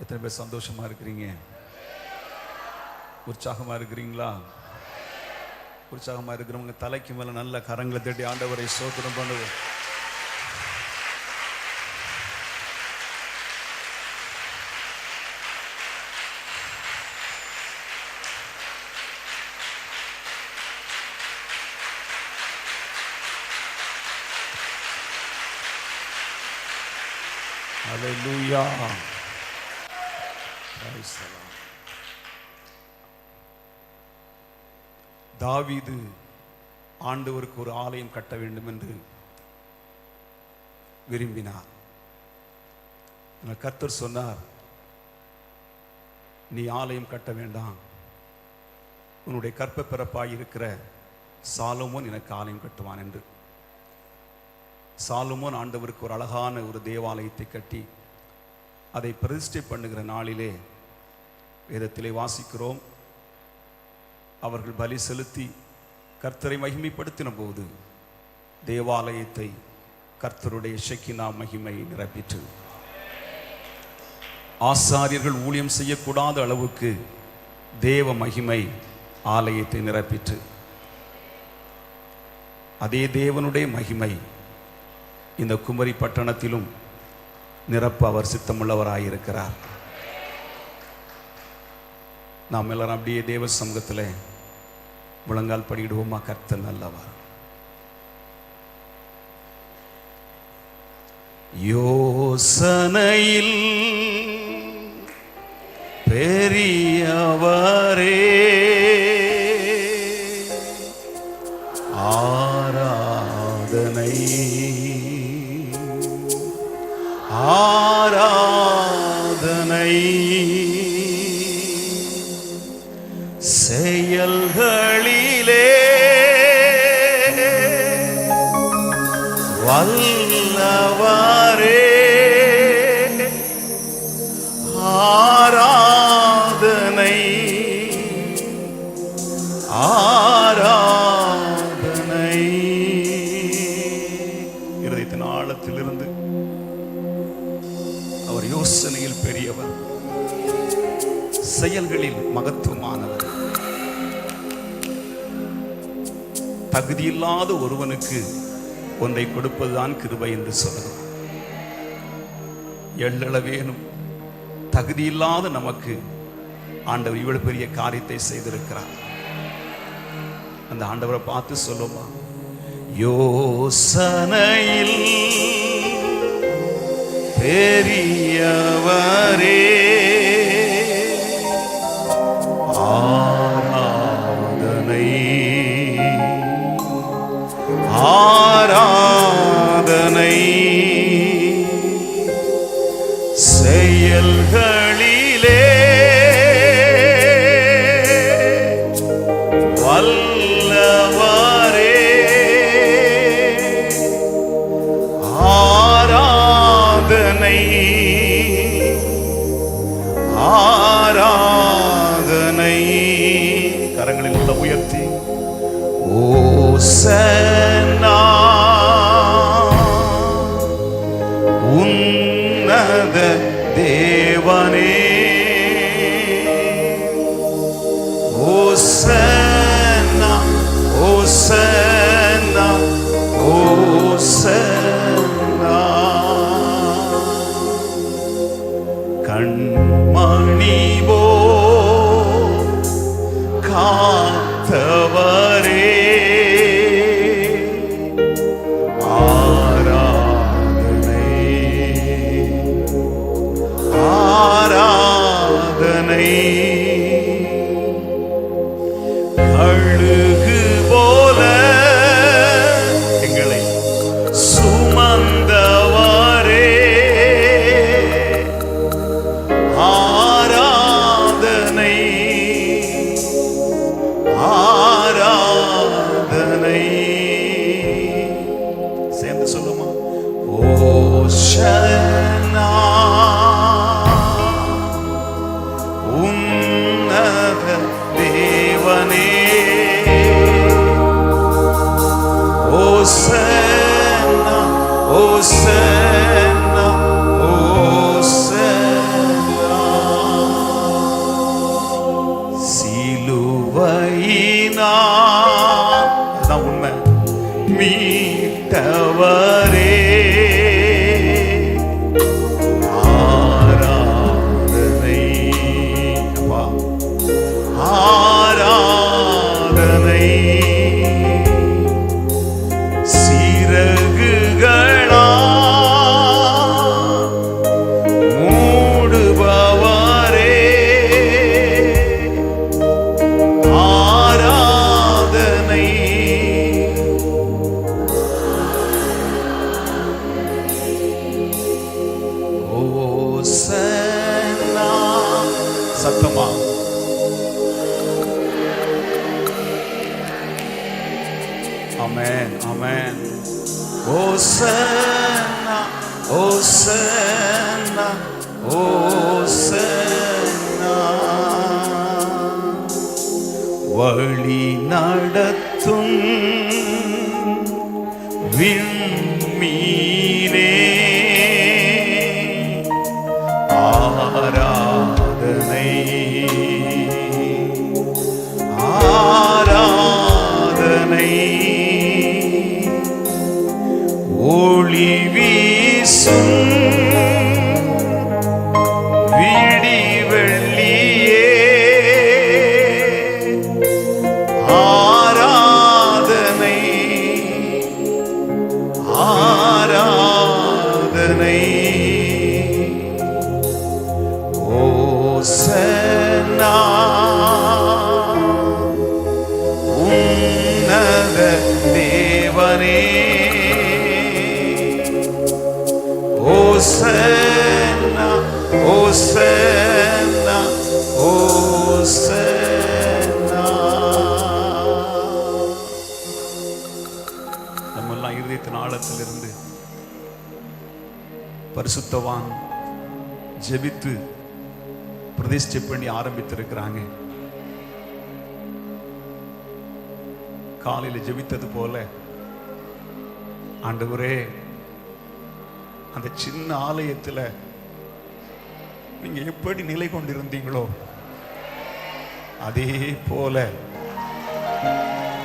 எத்தனை பேர் சந்தோஷமா இருக்கிறீங்க? உற்சாகமா இருக்கிறீங்களா? உற்சாகமா இருக்கிறவங்க தலைக்கு மேல நல்ல கரங்களை தட்டி ஆண்டவரை ஸ்தோத்திரம் பண்ணுவோம். Hallelujah. Praise the Lord. தாவீது ஆண்டவருக்கு ஒரு ஆலயம் கட்ட வேண்டும் என்று விரும்பினார். கர்த்தர் சொன்னார், நீ ஆலயம் கட்ட வேண்டாம், உன்னுடைய கற்ப பிறப்பாய் இருக்கிற சாலமோன் எனக்கு ஆலயம் கட்டுவான் என்று. சாலமோன் ஆண்டவருக்கு ஒரு அழகான ஒரு தேவாலயத்தை கட்டி அதை பிரதிஷ்டை பண்ணுகிற நாளிலே வேதத்திலே வாசிக்கிறோம், அவர்கள் பலி செலுத்தி கர்த்தரை மகிமைப்படுத்தின போது தேவாலயத்தை கர்த்தருடைய ஷெக்கினா மகிமை நிரப்பிற்று. ஆசாரியர்கள் ஊழியம் செய்யக்கூடாத அளவுக்கு தேவ மகிமை ஆலயத்தை நிரப்பிற்று. அதே தேவனுடைய மகிமை இந்த குமரி பட்டணத்திலும் நிரப்ப அவர் சித்தமுள்ளவராயிருக்கிறார். நாம் எல்லாரும் அப்படியே தேவ சமூகத்தில் முழங்கால் படியிடுவோமா? கர்த்தர் நல்லவர். யோசனையில் பெரியவரே, ஆராதனை ஆராதனை செயல்களிலே வல்லவரே, ஆராதனை ஆராதனை. இருதயத்தின் ஆழத்திலிருந்து அவர் யோசனையில் பெரியவர், செயல்களில் மகத்துவமானவர். தகுதியில்லாத ஒருவனுக்கு ஒன்றை கொடுப்பதுதான் கிருபை என்று சொல்லுகிறோம். எள்ளளவேனும் தகுதியில்லாத நமக்கு ஆண்டவர் இவ்வளவு பெரிய காரியத்தை செய்திருக்கிறார். அந்த ஆண்டவரை பார்த்து சொல்லுமா, யோசனையில் பெரியவரே, ஆராதனை ஆராதனை செயல்களிலே வல்லவரே, ஆராதனை ஆராதனை. கரங்களில் உள்ள உயர்த்தி ஓசன்னா உன்னத தேவனே, ஓசன்னா ஓசன்னா ஓசன்னா. கண்மணி போ காத்தவரே, ஆராதனை ஆராதனை. அழுகு போல எங்களை சுமந்தவரே, ஆராதனை ஆராதனை. சேர்ந்து சொல்லுமா, ஓஷன்னா உன்னத சத்தமா ஆமென் ஆமென். ஓசன்னா ஓசன்னா ஓசன்னா. வழி நடத்தும் விண்மீனே ஆராதனை ஆராதனை. ஒளி வீசும் விடி வெள்ளியே ஆராதனை ஆராதனை. ஓசன்னா உன்னத தேவனே. ஓசன்னா ஓசன்னா ஓசன்னா. நம்மெல்லாம் இருதயத்தின் ஆழத்திலிருந்து பரிசுத்தவான் ஜெபித்து பிரதிஷ்டை பண்ணி ஆரம்பித்திருக்கிறாங்க. காலையில் ஜெபித்தது போல ஆண்டவரே, அந்த சின்ன ஆலயத்தில் நீங்க எப்படி நிலை கொண்டிருந்தீங்களோ அதே போல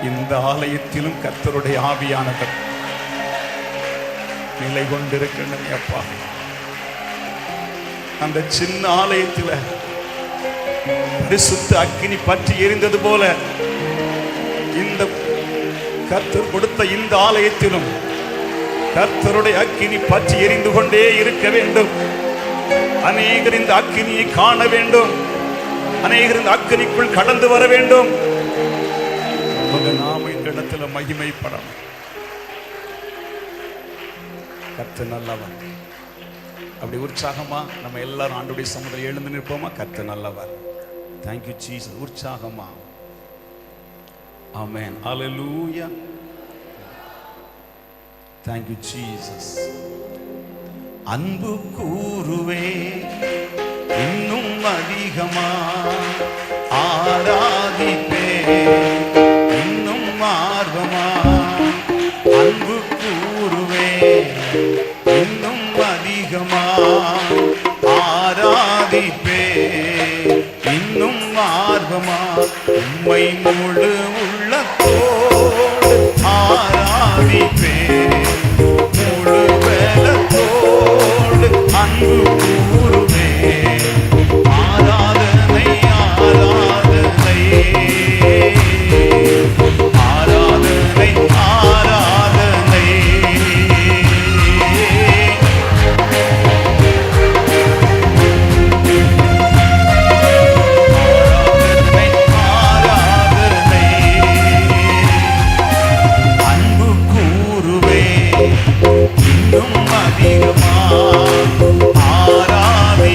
இந்த ஆலயத்திலும் கர்த்தருடைய ஆவியானவர் நிலை கொண்டிருக்கணும் அப்பா. அந்த சின்ன ஆலயத்தில் பரிசுத்த அக்கினி பற்றி எரிந்தது போல இந்த கர்த்தர் கொடுத்த இந்த ஆலயத்திலும் கர்த்தருடைய அக்கினி பற்றி எரிந்து கொண்டே இருக்க வேண்டும். அநேகர் இந்த அக்கினியை காண வேண்டும். அநேகர் இந்த அக்கினிக்குள் கடந்து வர வேண்டும். நாம இந்த இடத்துல மகிமைப்படணும். கர்த்தர் நல்லவர். அப்படி உற்சாகமா நம்ம எல்லாரும் ஆண்டவருடைய சமூகத்தில் எழுந்து நிற்போமா? கர்த்தர் நல்லவர். Thank you Jesus. உற்சாகமா ஆமென். ஹalleluya. Thank you Jesus. அன்பு கூறுவே இன்னும் அதிகமா ஆராதிப்பே இன்னும் ஆர்வமா. அன்பு கூறுவே இன்னும் அதிகமா ஆராதிப்பே இன்னும் ஆர்வமா. உம்மை முழு உள்ளத்தோடு ஆராதிப்பே முழு பலத்தோடு அன்பு கூறுவே. ஆராதனை ஆராதனை ஆராதனை ஆராதனை. இன்னும் அதிகமா ஆராதி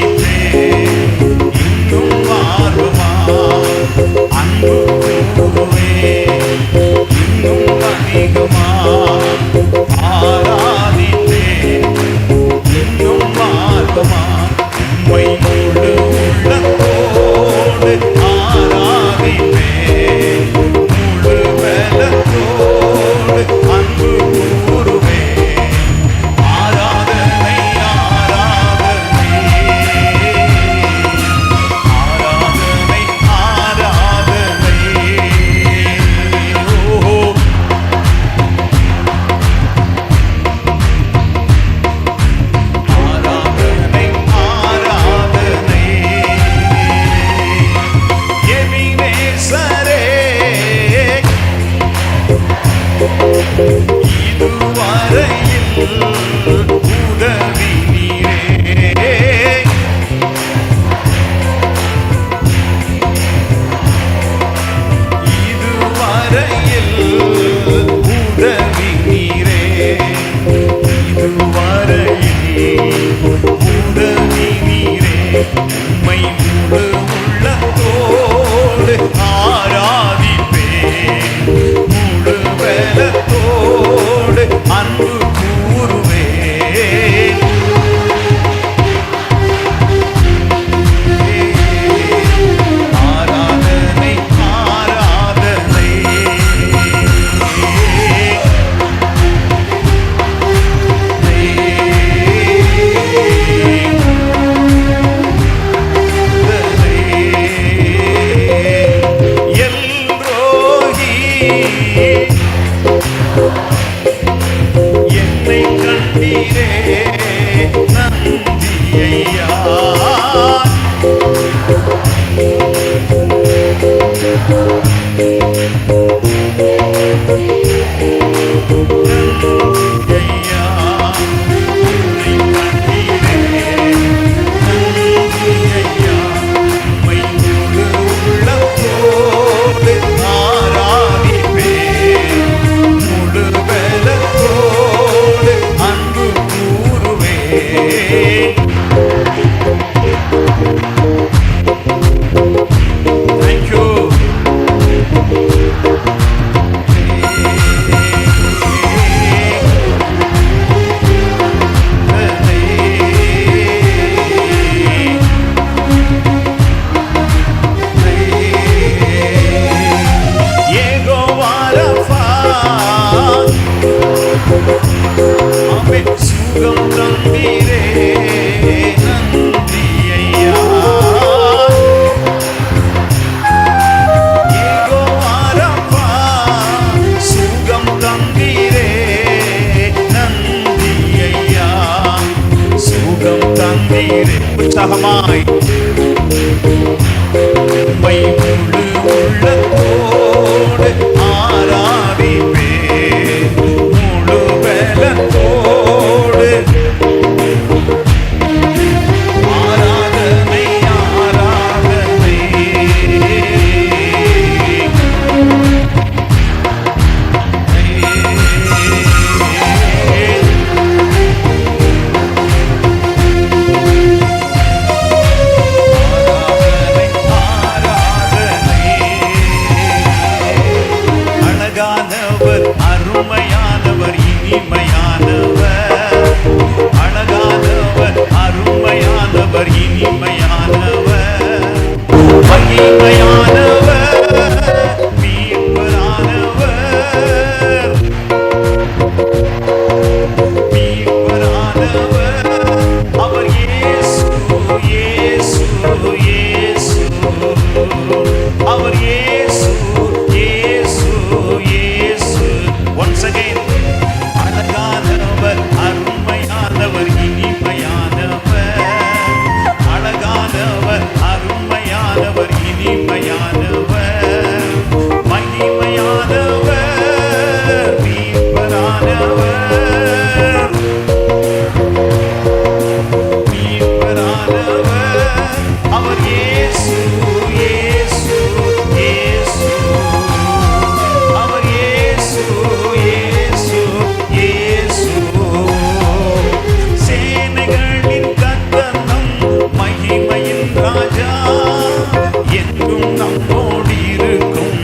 இயேசு, அவர் இயேசு, இயேசு, இயேசு. Once again, அழகானவர், அருமையானவர், இனிமையானவர், அழகானவர், அருமையானவர், இனிமையானவர், மகிமையானவர், மீட்பரானவர், மீட்பரானவர், அவர் இயேசு, இயேசு, இயேசு, அவர் இயேசு, இயேசு, இயேசு. சேனைகளின் கர்த்தர் நம் மகிமையின் ராஜா, என்றும் நம்மோடு இருக்கும்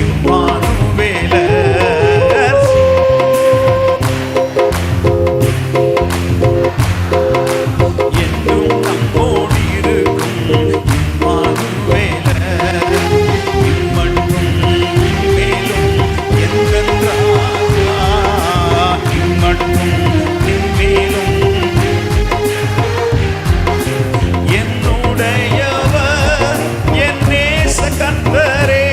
இம்மானுவேலர். என்றும் நம்மோடு இருக்கும் இம்மானுவேலர். இம்மட்டும் இம்மேலும் எங்கள் ராஜா, இம்மட்டும் இம்மேலும் என்னுடையவர், என் நேச கர்த்தரே,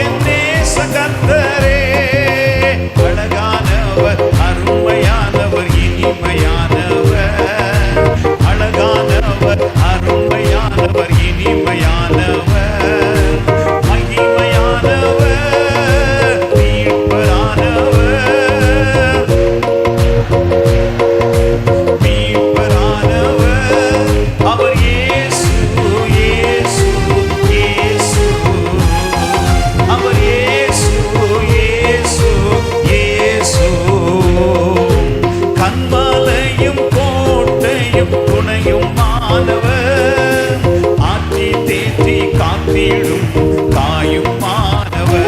என் நேச கர்த்தரே, அழகானவர், அருமையானவர், இனிமையானவர், அழகானவர், அருமையானவர், இனிமையானவர், மகிமையானவர், மீட்பரானவர், மீட்பரானவர், அவர் இயேசு, இயேசு, இயேசு, அவர் இயேசு, இயேசு, இயேசு. கன்மலையும் கோட்டையும் துணையும் மாணவர், ஆற்றி தேற்றி காத்திடும் தாயும் மாணவர்,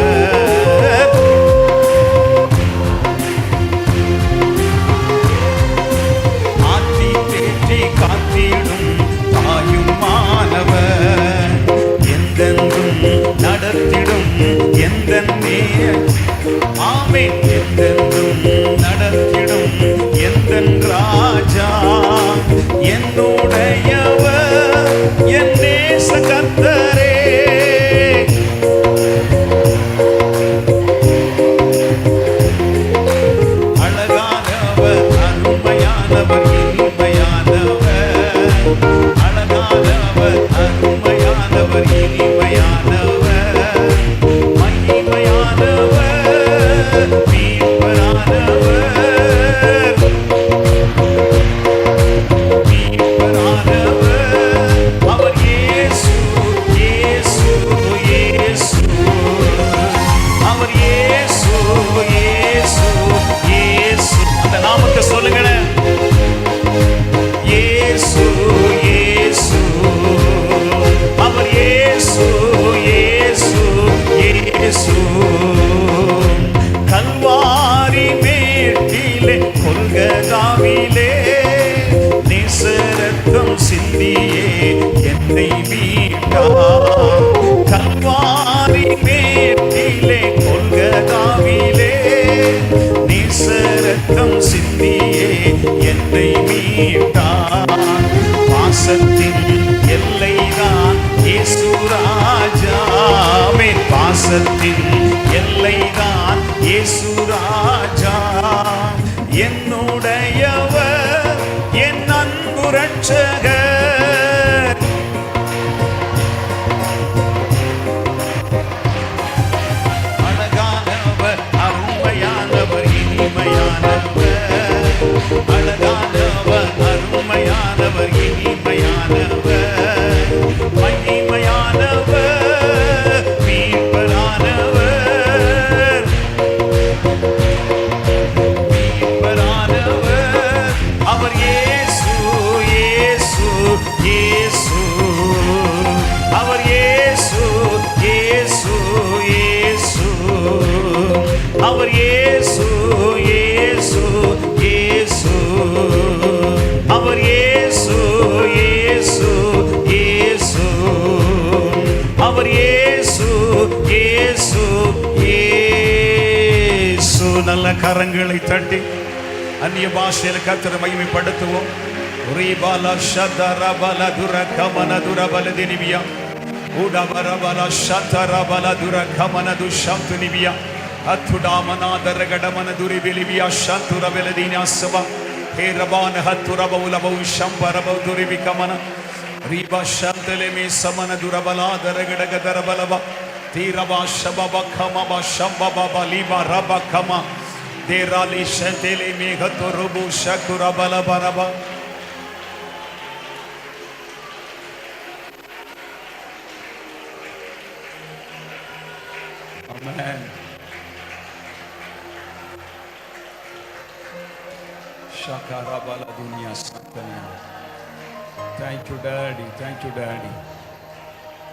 ஆற்றி தேற்றி காத்திடும் தாயும் மாணவர், எந்தெந்தும் நடத்திடும் எந்த ஆமென், எந்தெந்தும் நடத்திடும் எந்த ராஜா, என்னுடையவர், என் நேச கர்த்தரே, அழகானவர், அருமையானவர், இனிமையானவர், அழகானவர், அருமையானவர், இனிமையானவர், மகிமையானவர், மீட்பரானவர், மீட்பரானவர், அவர் இயேசு, இயேசு, இயேசு, அவர் இயேசு, இயேசு, இயேசு. அந்த நாமத்தை சொல்லுங்களேன். இயேசு, இயேசு, அவர் இயேசு, இயேசு, இயேசு. கல்வாரி மேட்டிலே, கொல்கதாவிலே, நேசரத்தம் சிந்தியே என்னை மீட்டார். கல்வாரி மேட்டிலே, கொல்கதாவிலே, நேசரத்தம் சிந்தியே என்னை மீட்டார். பாசத்தின் எல்லைதான் இயேசு ராஜா, ஆமென். பாசத்தின் எல்லைதான் இயேசு ராஜா, என்னுடையவர், என் அன்பு ரட்சகர், அழகானவர், அருமையானவர், இனிமையானவர், அழகானவர், அருமையானவர், இனிமையானவர், மகிமையானவர், மீட்பரானவர், மீட்பரானவர், அவர் இயேசு, இயேசு, இயேசு, அவர் இயேசு, இயேசு, இயேசு, அவர் இயேசு, இயேசு, இயேசு, அவர் இயேசு, இயேசு, இயேசு, அவர் இயேசு, இயேசு, இயேசு. நல்ல கரங்களை தட்டி அந்நிய பாஷையில் கர்த்தரை மகிமைப்படுத்துவோம். Ribala Shatara Bala Dura Kamana Dura Baladinibia Udabarabala Shatara Bala Dura Kamana Du Shantunibia Atudamana Daragadamana Duri Bilibia Shantura Beladina Saba Heraban Haturaba Ulabo Shamparaba Duri Bikamana Riba Shantelemi Samana Durabala Daragadagadarabalaba Tiraba Shababa Kamaba Shambaba Liba Rabba Kama Derali Shantele Megaturubu Shakura Balabaraba. Amen. Shakara Bala Dunya Santana. Thank you, Daddy. Thank you, Daddy.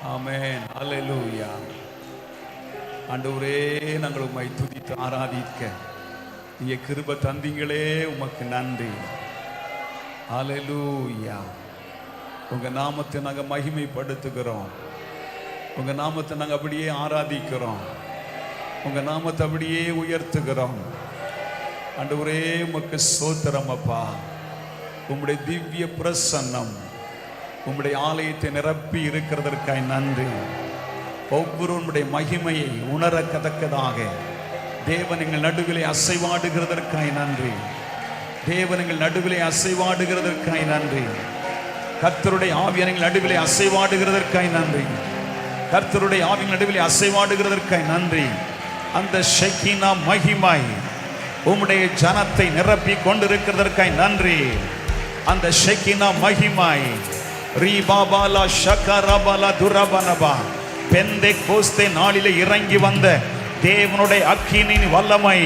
Amen. Hallelujah. ஆண்டவரே நாங்கள் உம்மை துதித்து ஆராதிக்க நீ கிருபை தந்தீங்களே உமக்கு நன்றி. ஹல்லேலூயா. உங்க நாமத்தை நாங்கள் மகிமைப்படுத்துகிறோம். உங்க நாமத்தை நாங்கள் அப்படியே ஆராதிக்கிறோம். உங்க நாமத்தை அப்படியே உயர்த்துகிறோம். ஆண்டவரே உமக்கு ஸ்தோத்திரம் அப்பா. உம்முடைய திவ்ய பிரசன்னம் உம்முடைய ஆலயத்தை நிரப்பி இருக்கிறதற்காய் நன்றி. ஒவ்வொருவருடைய மகிமையை உணரக்கத்தக்கதாக தேவன் எங்கள் நடுவிலே அசைவாடுகிறதற்காய் நன்றி. தேவன் எங்கள் நடுவிலே அசைவாடுகிறதற்காய் நன்றி. கர்த்தருடைய ஆவியான எங்கள் நடுவிலே அசைவாடுகிறதற்காய் நன்றி. கர்த்தருடைய ஆவியின் நடுவிலே அசைவாடுகிறதற்காய் நன்றி. அந்த ஷெகினா மகிமை உம்முடைய ஜனத்தை நிரப்பி கொண்டிருக்கிறதற்காய் நன்றி. அந்த ஷெகினா மகிமை ரீபாபாலா ஷகரபலா துரபனபா பெந்தெகோஸ்தே நாளிலே இறங்கி வந்த தேவனுடைய அக்கினியின் வல்லமை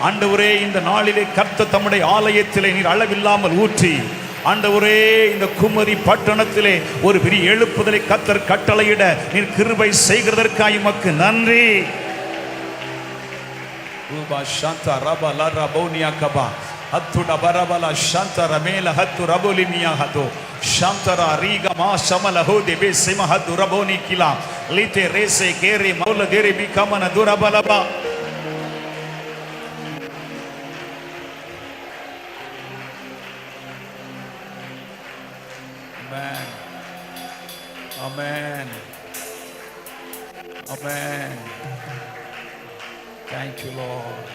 ஆண்டவரே இந்த நாளிலே கர்த்தர் தம்முடைய ஆலயத்திலே நீர் அளவில்லாமல் ஊற்றி ஆண்டவரே இந்த குமரி பட்டணத்திலே ஒரு பெரிய எழுப்புதலை கர்த்தர் கட்டளையிட நீர் கிருபை செய்கிறதற்காய் உமக்கு நன்றி. ரூபா சாந்தா ரபலா ரபோனியா கபா ஹத்துட பரபலா சாந்தா ரமேல ஹத்து ரபோலிமியா ஹதோ சாந்தரா ரீகா மா சமல ஹோதே பெசிம ஹது ரபோனி கிலா லிதே ரேசே carry மௌல theory பிகமன துரபலபா. Amen. Amen. Amen. Thank you, Lord.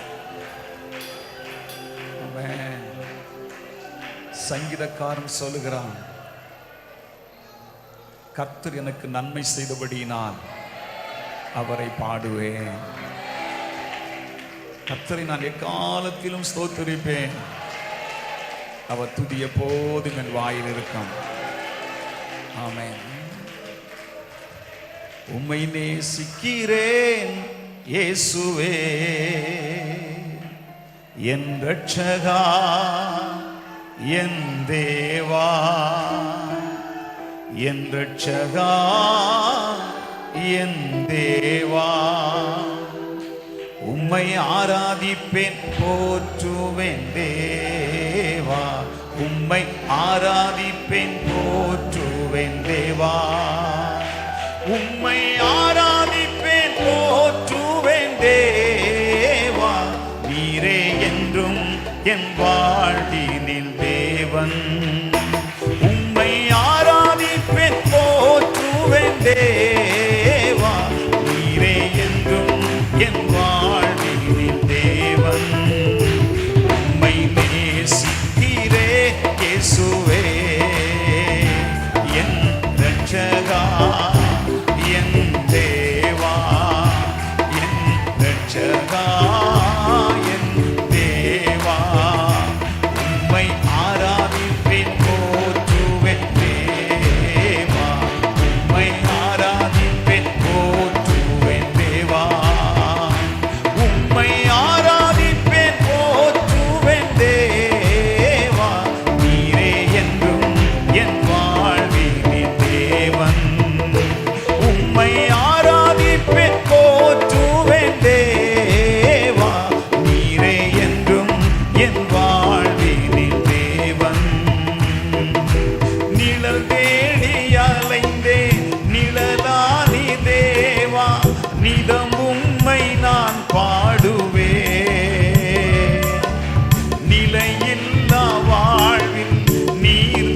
Amen. சங்கீதக்காரன் சொல்லுகிறான், கர்த்தர் எனக்கு நன்மை செய்தபடியினால் அவரை பாடுவேன். கர்த்தரை நான் எக்காலத்திலும் ஸ்தோத்திரிப்பேன். அவர் துதி எப்போதும் என் வாயில் இருக்கும். ஆமென். உம்மை நேசிக்கிறேன் இயேசுவே என் ரட்சகா என் தேவா என் ரட்சகா என் தேவா உம்மை ஆராதிப்பேன் போற்றுவேன் தேவா உம்மை ஆராதிப்பேன் போற்றுவேன் தேவா உம்மை ஆராதிப்பேன் போற்றுவேன் தேவா நீரே என்றும் என் வாழ்வினில் தேவன் உம்மை ஆராதிப்பேன் போற்றுவேன் தேவா நீரே என்றும் என் வாழ்வினில் தேவன் உம்மை நேசிக்கிறே இயேசுவே என் ரட்சகா என் தேவா என் ரட்சகா என் தேவா உம்மை ஆராதிப்பேன் போற்றுவேன் தேவா உம்மை ஆராதிப்பேன் போற்றுவேன் தேவா உம்மை ஆராதிப்பேன் போற்றுவேன் தேவா நீரே என்றும் என் வாழ்வினில் தேவன் உம்மை ஆராதிப்பேன் போற்றுவேன் தேவா நீரே என்றும் என் வாழ்வினில் தேவன் நிழல் தேடி அலைந்தேன் நிழலானி தேவா நிதம் உம்மை நான் பாடுவேன் நிலையில்லா வாழ்வில் நீர்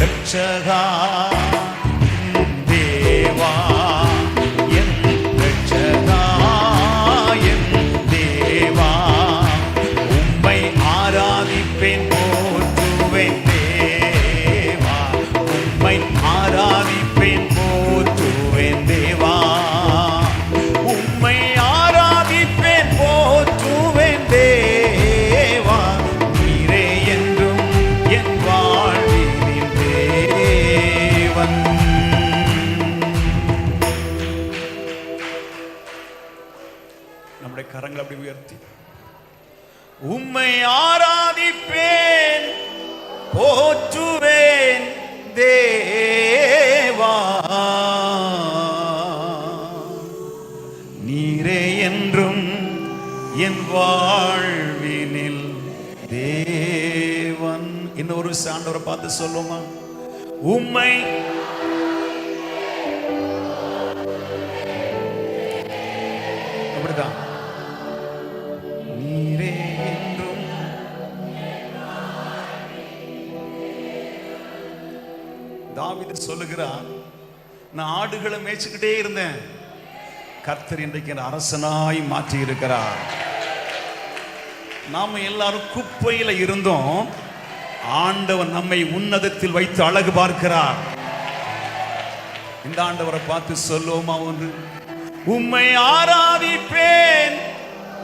ரட்சகா தேவா என் ரட்சகா என் தேவா உம்மை ஆராதிப்பேன் போற்றுவேன் தேவா உம்மை ஆராதிப்பேன் போற்றுவேன் தேவா உம்மை ஆராதிப்பேன் போற்றுவேன் தேவா நீரே என்றும் என் வாழ்வினில் தேவன். நம்முடைய கரங்களை அப்படி உயர்த்தி உம்மை ஆராதிப்பேன் போற்றுவேன் தேவா நீரே என்றும் என் வாழ்வினில் தேவன். இன்னொரு சாண்டவரை பார்த்து சொல்லுமா, உம்மை அப்படிதான் நீரே என்றும். தாவீது சொல்லுகிறார், நான் ஆடுகளை மேய்ச்சிக்கிட்டே இருந்தேன், கர்த்தர் இன்றைக்கு அரசனாய் மாற்றி இருக்கிறார். நாம எல்லாரும் குப்பையில இருந்தோம், ஆண்டவர் நம்மை உன்னதத்தில் வைத்து அழகு பார்க்கிறார். இந்த ஆண்டவரை பார்த்து சொல்லுவோமா ஒன்று, உம்மை ஆராதிப்பேன்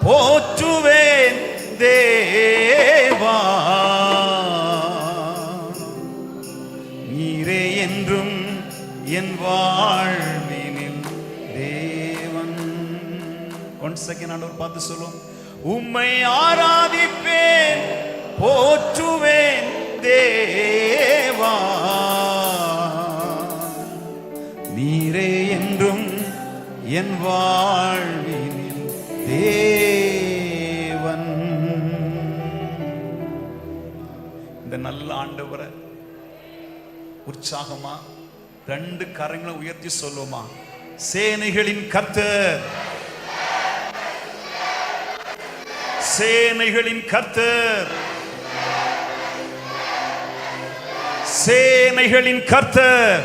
போற்றுவேன் தேவா நீரே என்றும் என் வாழ்வினில் தேவன். ஒன் செகண்ட் ஆண்டவர் பார்த்து சொல்லுவோம், உம்மை ஆராதிப்பேன் போற்றுவேன் தேவா நீரே என்றும் என் வாழ்வினில் தேவன். இந்த நல்ல ஆண்டவரை உற்சாகமா ரெண்டு கரங்களை உயர்த்தி சொல்லுமா, சேனைகளின் கர்த்தர் சேனைகளின் கர்த்தர் சேனைகளின் கர்த்தர்